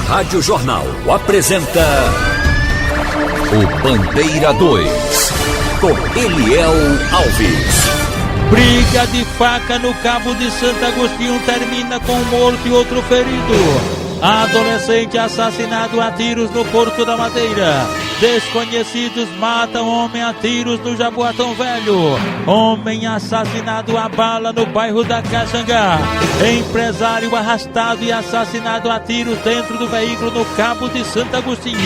Rádio Jornal apresenta o Bandeira 2, com Eliel Alves. Briga de faca no Cabo de Santo Agostinho termina com um morto e outro ferido. Adolescente assassinado a tiros no Porto da Madeira. Desconhecidos matam homem a tiros no Jaboatão Velho. Homem assassinado a bala no bairro da Caxangá. Empresário arrastado e assassinado a tiros dentro do veículo no Cabo de Santo Agostinho.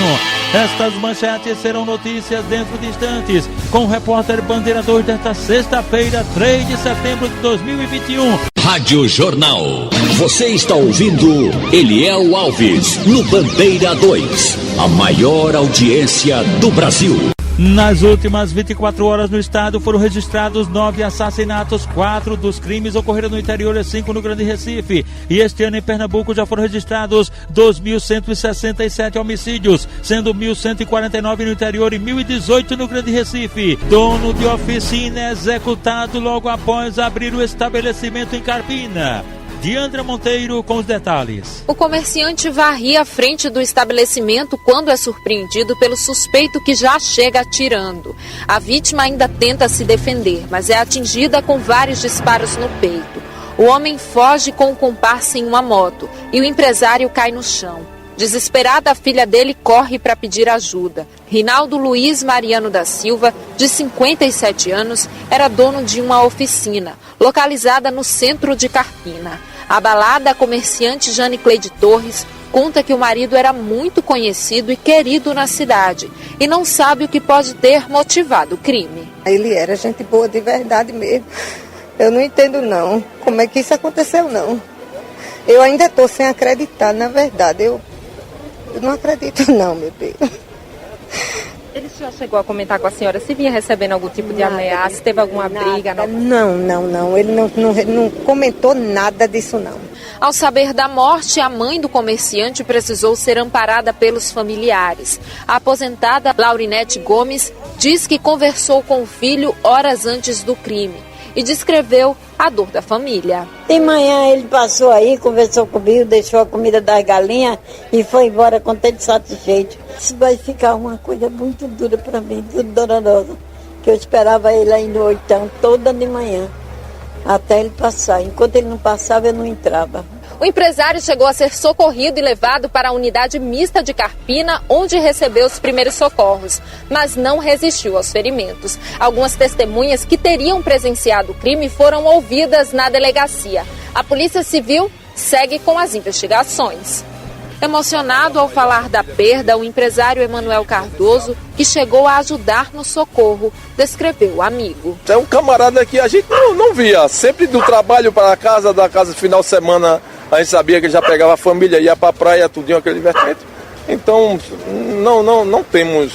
Estas manchetes serão notícias dentro de instantes, com o repórter Bandeira 2 desta sexta-feira, 3 de setembro de 2021. Rádio Jornal. Você está ouvindo Eliel Alves no Bandeira 2, a maior audiência do Brasil. Nas últimas 24 horas no estado foram registrados 9 assassinatos, 4 dos crimes ocorreram no interior e 5 no Grande Recife. E este ano em Pernambuco já foram registrados 2.167 homicídios, sendo 1.149 no interior e 1.018 no Grande Recife. Dono de oficina é executado logo após abrir o estabelecimento em Carpina. Diandra Monteiro com os detalhes. O comerciante varria à frente do estabelecimento quando é surpreendido pelo suspeito que já chega atirando. A vítima ainda tenta se defender, mas é atingida com vários disparos no peito. O homem foge com o comparsa em uma moto e o empresário cai no chão. Desesperada, a filha dele corre para pedir ajuda. Rinaldo Luiz Mariano da Silva, de 57 anos, era dono de uma oficina, localizada no centro de Carpina. Abalada, a comerciante Jane Cleide Torres conta que o marido era muito conhecido e querido na cidade e não sabe o que pode ter motivado o crime. Ele era gente boa de verdade mesmo. Eu não entendo não, como é que isso aconteceu não. Eu ainda estou sem acreditar, na verdade, eu não acredito não, meu Deus. Ele já chegou a comentar com a senhora se vinha recebendo algum tipo de ameaça, se teve alguma briga? Não. Ele não comentou nada disso não. Ao saber da morte, a mãe do comerciante precisou ser amparada pelos familiares. A aposentada Laurinete Gomes diz que conversou com o filho horas antes do crime e descreveu a dor da família. De manhã ele passou aí, conversou comigo, deixou a comida das galinhas e foi embora contente e satisfeito. Isso vai ficar uma coisa muito dura para mim, muito dolorosa, que eu esperava ele aí no oitão toda de manhã, até ele passar. Enquanto ele não passava, eu não entrava. O empresário chegou a ser socorrido e levado para a unidade mista de Carpina, onde recebeu os primeiros socorros, mas não resistiu aos ferimentos. Algumas testemunhas que teriam presenciado o crime foram ouvidas na delegacia. A Polícia Civil segue com as investigações. Emocionado ao falar da perda, o empresário Emanuel Cardoso, que chegou a ajudar no socorro, descreveu o amigo. É um camarada que a gente não via, sempre do trabalho para casa, da casa final de semana, a gente sabia que ele já pegava a família, ia para a praia, tudinho, aquele divertimento. Então, não temos,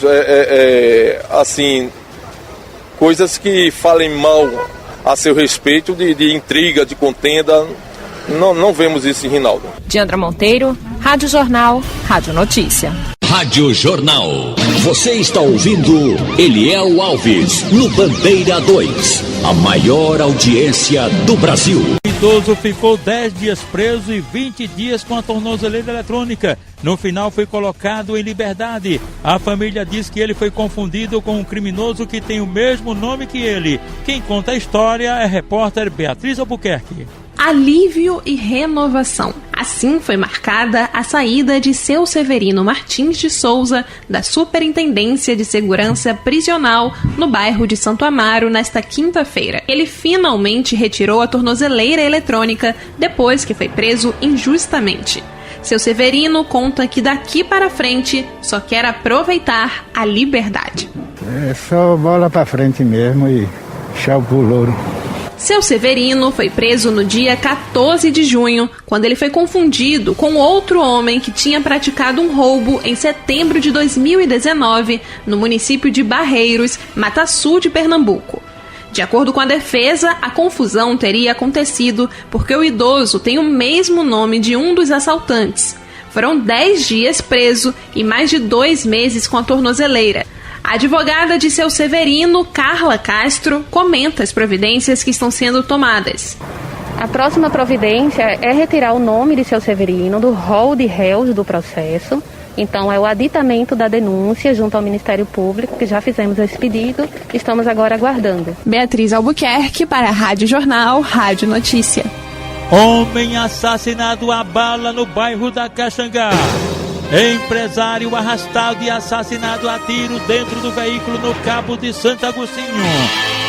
assim, coisas que falem mal a seu respeito, de intriga, de contenda. Não vemos isso em Rinaldo. Diandra Monteiro, Rádio Jornal, Rádio Notícia. Rádio Jornal. Você está ouvindo Eliel Alves no Bandeira 2, a maior audiência do Brasil. O idoso ficou 10 dias preso e 20 dias com a tornozeleira eletrônica. No final foi colocado em liberdade. A família diz que ele foi confundido com um criminoso que tem o mesmo nome que ele. Quem conta a história é a repórter Beatriz Albuquerque. Alívio e renovação. Assim foi marcada a saída de seu Severino Martins de Souza da Superintendência de Segurança Prisional no bairro de Santo Amaro nesta quinta-feira. Ele finalmente retirou a tornozeleira eletrônica depois que foi preso injustamente. Seu Severino conta que daqui para frente só quer aproveitar a liberdade. É só bola para frente mesmo e tchau pro louro. Seu Severino foi preso no dia 14 de junho, quando ele foi confundido com outro homem que tinha praticado um roubo em setembro de 2019, no município de Barreiros, Mata Sul de Pernambuco. De acordo com a defesa, a confusão teria acontecido porque o idoso tem o mesmo nome de um dos assaltantes. Foram 10 dias preso e mais de 2 meses com a tornozeleira. A advogada de seu Severino, Carla Castro, comenta as providências que estão sendo tomadas. A próxima providência é retirar o nome de seu Severino do rol de réus do processo. Então, é o aditamento da denúncia junto ao Ministério Público, que já fizemos esse pedido, estamos agora aguardando. Beatriz Albuquerque para a Rádio Jornal, Rádio Notícia. Homem assassinado a bala no bairro da Caxangá. Empresário arrastado e assassinado a tiro dentro do veículo no Cabo de Santo Agostinho.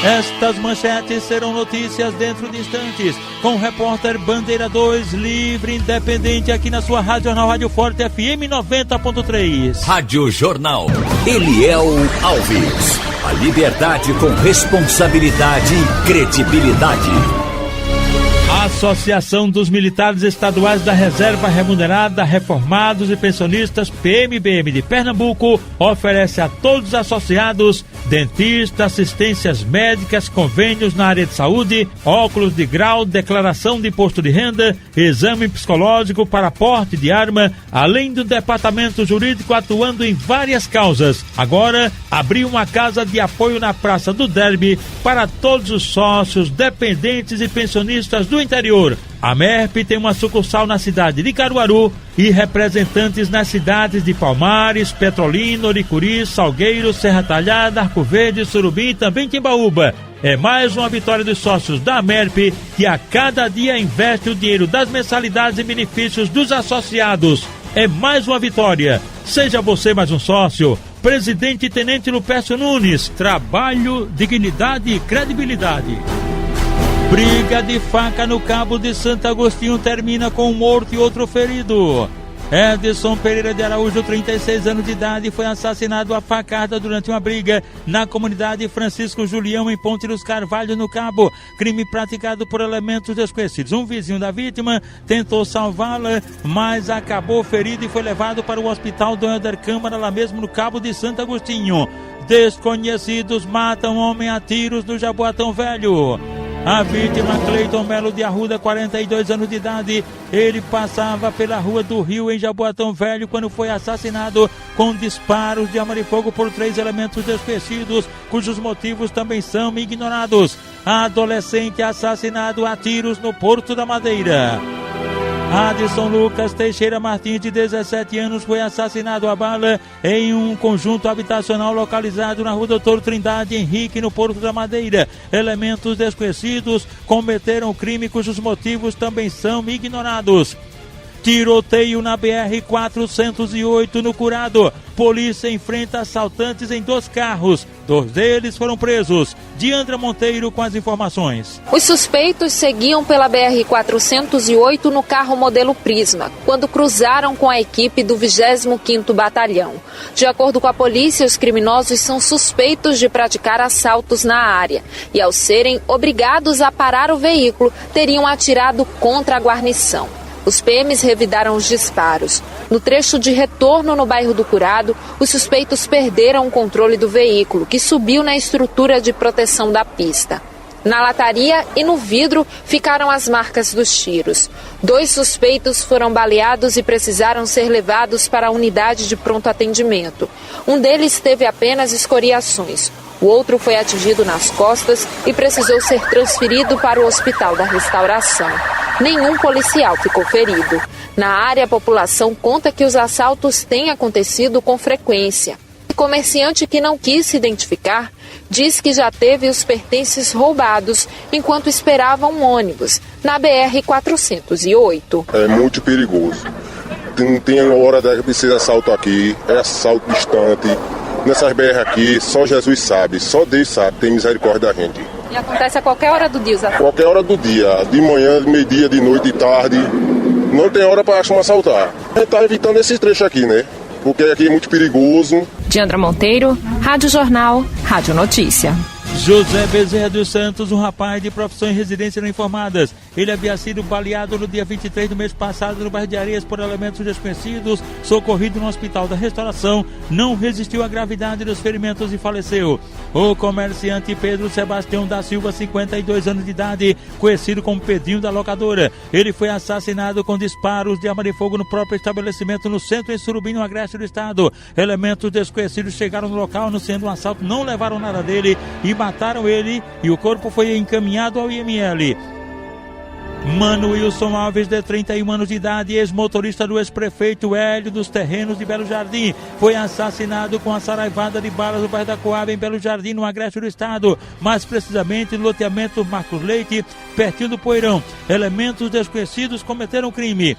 Estas manchetes serão notícias dentro de instantes, com o repórter Bandeira 2, livre, independente, aqui na sua Rádio Jornal, Rádio Forte FM 90.3. Rádio Jornal, Eliel Alves. A liberdade com responsabilidade e credibilidade. A Associação dos Militares Estaduais da Reserva Remunerada, Reformados e Pensionistas, PMBM de Pernambuco, oferece a todos os associados dentistas, assistências médicas, convênios na área de saúde, óculos de grau, declaração de imposto de renda, exame psicológico para porte de arma, além do departamento jurídico atuando em várias causas. Agora, abriu uma casa de apoio na Praça do Derby para todos os sócios, dependentes e pensionistas do interior. A MERP tem uma sucursal na cidade de Caruaru e representantes nas cidades de Palmares, Petrolina, Oricuri, Salgueiro, Serra Talhada, Arco Verde, Surubim e também Timbaúba. É mais uma vitória dos sócios da MERP, que a cada dia investe o dinheiro das mensalidades e benefícios dos associados. É mais uma vitória. Seja você mais um sócio. Presidente Tenente Lupércio Nunes. Trabalho, dignidade e credibilidade. Briga de faca no Cabo de Santo Agostinho termina com um morto e outro ferido. Edson Pereira de Araújo, 36 anos de idade, foi assassinado a facada durante uma briga na comunidade Francisco Julião, em Ponte dos Carvalhos, no Cabo. Crime praticado por elementos desconhecidos. Um vizinho da vítima tentou salvá-la, mas acabou ferido e foi levado para o hospital Dom Helder Câmara, lá mesmo no Cabo de Santo Agostinho. Desconhecidos matam homem a tiros no Jaboatão Velho. A vítima, Cleiton Melo de Arruda, 42 anos de idade, ele passava pela Rua do Rio, em Jaboatão Velho, quando foi assassinado com disparos de arma de fogo por 3 elementos desconhecidos, cujos motivos também são ignorados. Adolescente assassinado a tiros no Porto da Madeira. Adson Lucas Teixeira Martins, de 17 anos, foi assassinado a bala em um conjunto habitacional localizado na Rua Doutor Trindade Henrique, no Porto da Madeira. Elementos desconhecidos cometeram o crime, cujos motivos também são ignorados. Tiroteio na BR-408 no Curado. Polícia enfrenta assaltantes em 2 carros. 2 deles foram presos. Diandra Monteiro com as informações. Os suspeitos seguiam pela BR-408 no carro modelo Prisma, quando cruzaram com a equipe do 25º Batalhão. De acordo com a polícia, os criminosos são suspeitos de praticar assaltos na área e, ao serem obrigados a parar o veículo, teriam atirado contra a guarnição. Os PMs revidaram os disparos. No trecho de retorno no bairro do Curado, os suspeitos perderam o controle do veículo, que subiu na estrutura de proteção da pista. Na lataria e no vidro ficaram as marcas dos tiros. 2 suspeitos foram baleados e precisaram ser levados para a unidade de pronto atendimento. Um deles teve apenas escoriações. O outro foi atingido nas costas e precisou ser transferido para o Hospital da Restauração. Nenhum policial ficou ferido. Na área, a população conta que os assaltos têm acontecido com frequência. O comerciante, que não quis se identificar, diz que já teve os pertences roubados enquanto esperava um ônibus na BR-408. É muito perigoso. Não tem hora de ser assalto aqui, é assalto distante. Nessas BR aqui, só Jesus sabe, só Deus sabe, tem misericórdia da gente. E acontece a qualquer hora do dia, os assaltos? Qualquer hora do dia, de manhã, de meio-dia, de noite, de tarde. Não tem hora para assaltar. A gente tá evitando esses trechos aqui, né? Porque aqui é muito perigoso. Diandra Monteiro, Rádio Jornal, Rádio Notícia. José Bezerra dos Santos, um rapaz de profissão e residência não informadas. Ele havia sido baleado no dia 23 do mês passado no bairro de Areias por elementos desconhecidos, socorrido no Hospital da Restauração, não resistiu à gravidade dos ferimentos e faleceu. O comerciante Pedro Sebastião da Silva, 52 anos de idade, conhecido como Pedrinho da Locadora. Ele foi assassinado com disparos de arma de fogo no próprio estabelecimento no centro, em Surubim, no agreste do estado. Elementos desconhecidos chegaram no local, anunciando um assalto, não levaram nada dele e mataram ele, e o corpo foi encaminhado ao IML. Mano Wilson Alves, de 31 anos de idade, ex-motorista do ex-prefeito Hélio dos Terrenos de Belo Jardim, foi assassinado com a saraivada de balas no bairro da Coab, em Belo Jardim, no agreste do estado, mais precisamente no loteamento Marcos Leite, pertinho do Poeirão. Elementos desconhecidos cometeram o crime.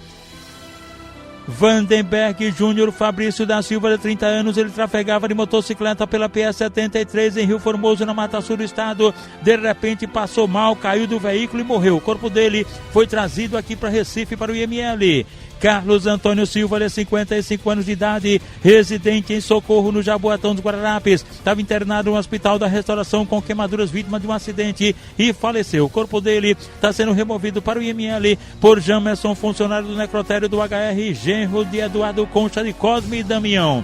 Vandenberg Júnior Fabrício da Silva, de 30 anos, ele trafegava de motocicleta pela PS-73 em Rio Formoso, na Mata Sul do estado. De repente passou mal, caiu do veículo e morreu. O corpo dele foi trazido aqui para Recife, para o IML. Carlos Antônio Silva, de 55 anos de idade, residente em Socorro, no Jaboatão dos Guararapes, estava internado no Hospital da Restauração com queimaduras, vítima de um acidente, e faleceu. O corpo dele está sendo removido para o IML por Jamerson, funcionário do necrotério do HR, genro de Eduardo Concha de Cosme e Damião.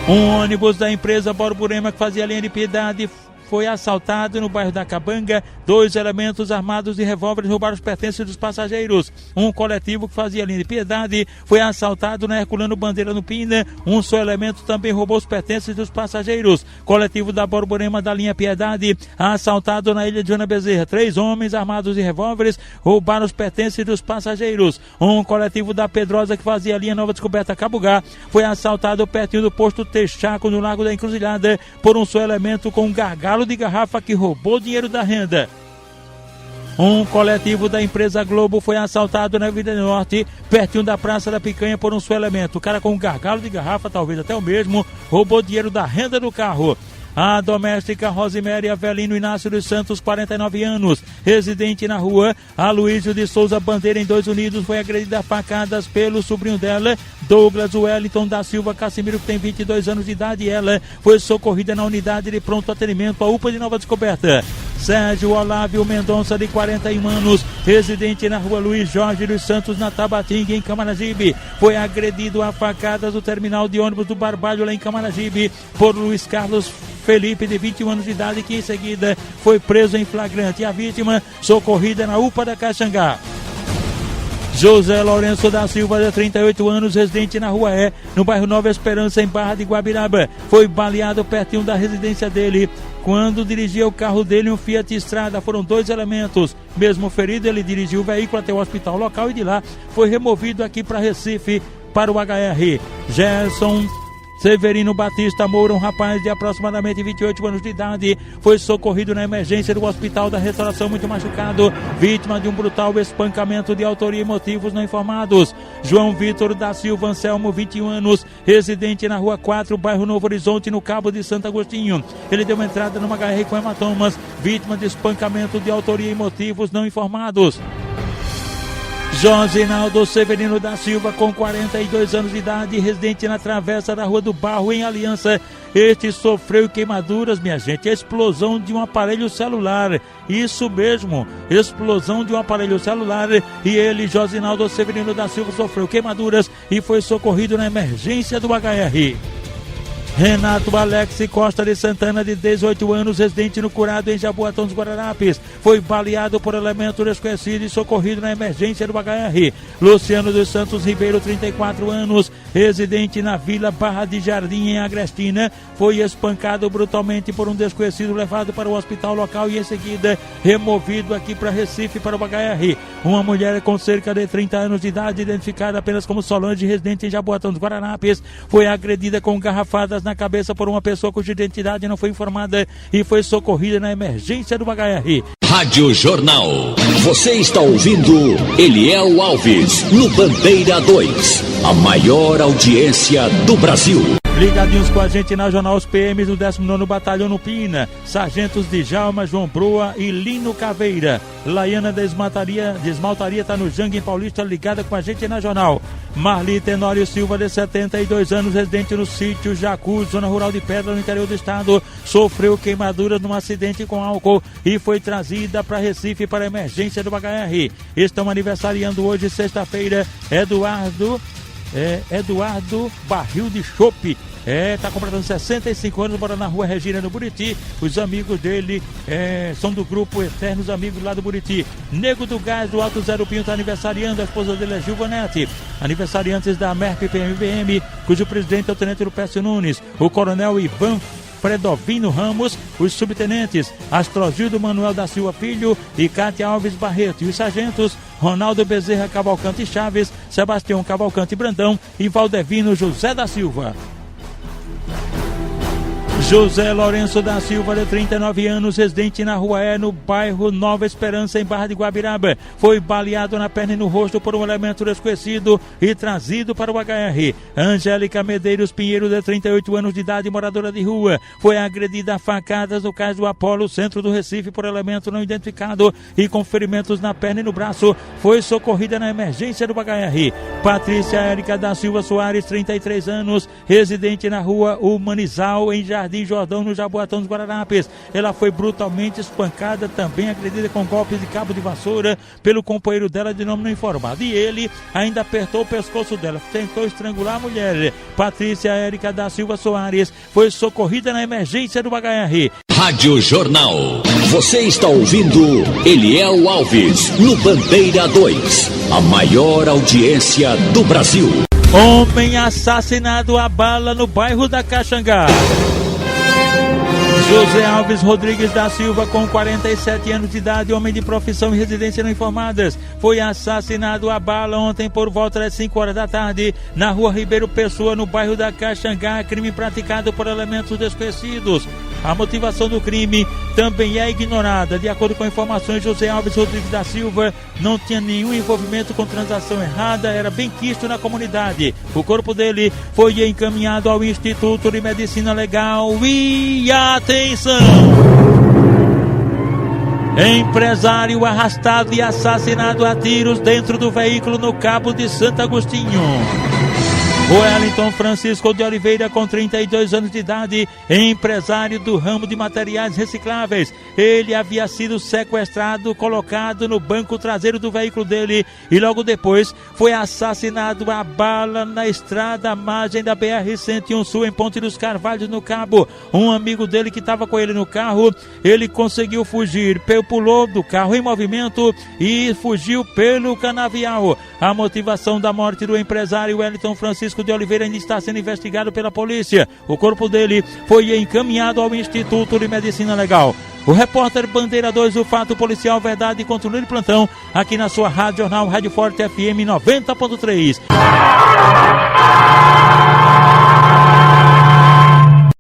Um ônibus da empresa Borborema, que fazia linha de Piedade, foi assaltado no bairro da Cabanga. 2 elementos armados de revólveres roubaram os pertences dos passageiros. Um coletivo que fazia linha de Piedade foi assaltado na Herculano Bandeira, no Pina. Um só elemento também roubou os pertences dos passageiros. Coletivo da Borborema da linha Piedade, assaltado na Ilha de Joana Bezerra. 3 homens armados de revólveres roubaram os pertences dos passageiros. Um coletivo da Pedrosa, que fazia a linha Nova Descoberta Cabugá, foi assaltado pertinho do posto Texaco, no Largo da Encruzilhada, por um só elemento com um gargalo de garrafa que roubou dinheiro da renda. Um coletivo da empresa Globo foi assaltado na Avenida Norte, pertinho da Praça da Picanha, por um só elemento. O cara com um gargalo de garrafa, talvez até o mesmo, roubou dinheiro da renda do carro. A doméstica Rosemary Avelino Inácio dos Santos, 49 anos, residente na rua Aloysio de Souza Bandeira, em 2 Unidos, foi agredida a facadas pelo sobrinho dela, Douglas Wellington da Silva Casimiro, que tem 22 anos de idade, e ela foi socorrida na unidade de pronto atendimento, a UPA de Nova Descoberta. Sérgio Olávio Mendonça, de 41 anos, residente na rua Luiz Jorge dos Santos, na Tabatinga, em Camaragibe, foi agredido a facadas no terminal de ônibus do Barbalho, lá em Camaragibe, por Luiz Carlos Felipe, de 21 anos de idade, que em seguida foi preso em flagrante. A vítima socorrida na UPA da Caxangá. José Lourenço da Silva, de 38 anos, residente na Rua E, no bairro Nova Esperança, em Barra de Guabiraba, foi baleado pertinho da residência dele quando dirigia o carro dele, um Fiat Strada. Foram 2 elementos. Mesmo ferido, ele dirigiu o veículo até o hospital local e de lá foi removido aqui para Recife, para o HR. Gerson Severino Batista Moura, um rapaz de aproximadamente 28 anos de idade, foi socorrido na emergência do Hospital da Restauração, muito machucado, vítima de um brutal espancamento de autoria e motivos não informados. João Vitor da Silva Anselmo, 21 anos, residente na Rua 4, bairro Novo Horizonte, no Cabo de Santo Agostinho. Ele deu entrada numa HR com hematomas, vítima de espancamento de autoria e motivos não informados. Josinaldo Severino da Silva, com 42 anos de idade, residente na Travessa da Rua do Barro, em Aliança. Este sofreu queimaduras, minha gente, explosão de um aparelho celular. Isso mesmo, explosão de um aparelho celular. E ele, Josinaldo Severino da Silva, sofreu queimaduras e foi socorrido na emergência do HR. Renato Alex Costa de Santana, de 18 anos, residente no Curado, em Jaboatão dos Guararapes, foi baleado por elemento desconhecido e socorrido na emergência do HR. Luciano dos Santos Ribeiro, 34 anos, residente na Vila Barra de Jardim, em Agrestina, foi espancado brutalmente por um desconhecido, levado para o hospital local e em seguida removido aqui para Recife, para o HR. Uma mulher com cerca de 30 anos de idade, identificada apenas como Solange, residente em Jaboatão dos Guararapes, foi agredida com garrafadas na cabeça por uma pessoa cuja identidade não foi informada e foi socorrida na emergência do HR. Rádio Jornal. Você está ouvindo Eliel Alves no Bandeira 2, a maior audiência do Brasil. Ligadinhos com a gente na Jornal, os PMs do 19º Batalhão no Pina, sargentos Djalma, João Broa e Lino Caveira. Laiana da Esmaltaria está no Jangue Paulista, ligada com a gente na Jornal. Marli Tenório Silva, de 72 anos, residente no sítio Jacu, zona rural de Pedra, no interior do estado, sofreu queimaduras num acidente com álcool e foi trazida para Recife para a emergência do HR. Estão aniversariando hoje, sexta-feira, Eduardo Barril de Chope. Tá completando 65 anos, mora na Rua Regina, no Buriti. Os amigos dele são do grupo Eternos Amigos lá do Buriti. Nego do Gás, do Alto Zero Pinho, está aniversariando. A esposa dele é Gilvanete. Aniversariantes da MERP PMBM, cujo presidente é o tenente Lupécio Nunes. O coronel Ivan Alfredovino Ramos, os subtenentes Astrogildo Manuel da Silva Filho e Cátia Alves Barreto, e os sargentos Ronaldo Bezerra Cavalcante Chaves, Sebastião Cavalcante Brandão e Valdevino José da Silva. José Lourenço da Silva, de 39 anos, residente na Rua E, no bairro Nova Esperança, em Barra de Guabiraba, foi baleado na perna e no rosto por um elemento desconhecido e trazido para o HR. Angélica Medeiros Pinheiro, de 38 anos de idade, moradora de rua, foi agredida a facadas no Cais do Apolo, centro do Recife, por elemento não identificado e com ferimentos na perna e no braço. Foi socorrida na emergência do HR. Patrícia Érica da Silva Soares, 33 anos, residente na Rua Humanizal, em Jardim Jordão, no Jaboatão dos Guararapes. Ela foi brutalmente espancada, também agredida com golpes de cabo de vassoura pelo companheiro dela, de nome não informado. E ele ainda apertou o pescoço dela, tentou estrangular a mulher. Patrícia Érica da Silva Soares foi socorrida na emergência do HR. Rádio Jornal. Você está ouvindo Eliel Alves, no Bandeira 2. A maior audiência do Brasil. Homem assassinado a bala no bairro da Caxangá. José Alves Rodrigues da Silva, com 47 anos de idade, homem de profissão e residência não informadas, foi assassinado a bala ontem por volta das 5 horas da tarde, na Rua Ribeiro Pessoa, no bairro da Caxangá, crime praticado por elementos desconhecidos. A motivação do crime também é ignorada. De acordo com informações, José Alves Rodrigues da Silva não tinha nenhum envolvimento com transação errada, era bem quisto na comunidade. O corpo dele foi encaminhado ao Instituto de Medicina Legal. E atenção! Empresário arrastado e assassinado a tiros dentro do veículo no Cabo de Santo Agostinho. Wellington Francisco de Oliveira, com 32 anos de idade, empresário do ramo de materiais recicláveis. Ele havia sido sequestrado, colocado no banco traseiro do veículo dele e logo depois foi assassinado a bala na estrada à margem da BR-101 Sul, em Ponte dos Carvalhos, no Cabo. Um amigo dele que estava com ele no carro, ele conseguiu fugir, pulou do carro em movimento e fugiu pelo canavial. A motivação da morte do empresário Wellington Francisco de Oliveira ainda está sendo investigado pela polícia. O corpo dele foi encaminhado ao Instituto de Medicina Legal. O repórter Bandeira 2, o fato policial, verdade, continua de plantão aqui na sua Rádio Jornal, Rádio Forte FM 90.3.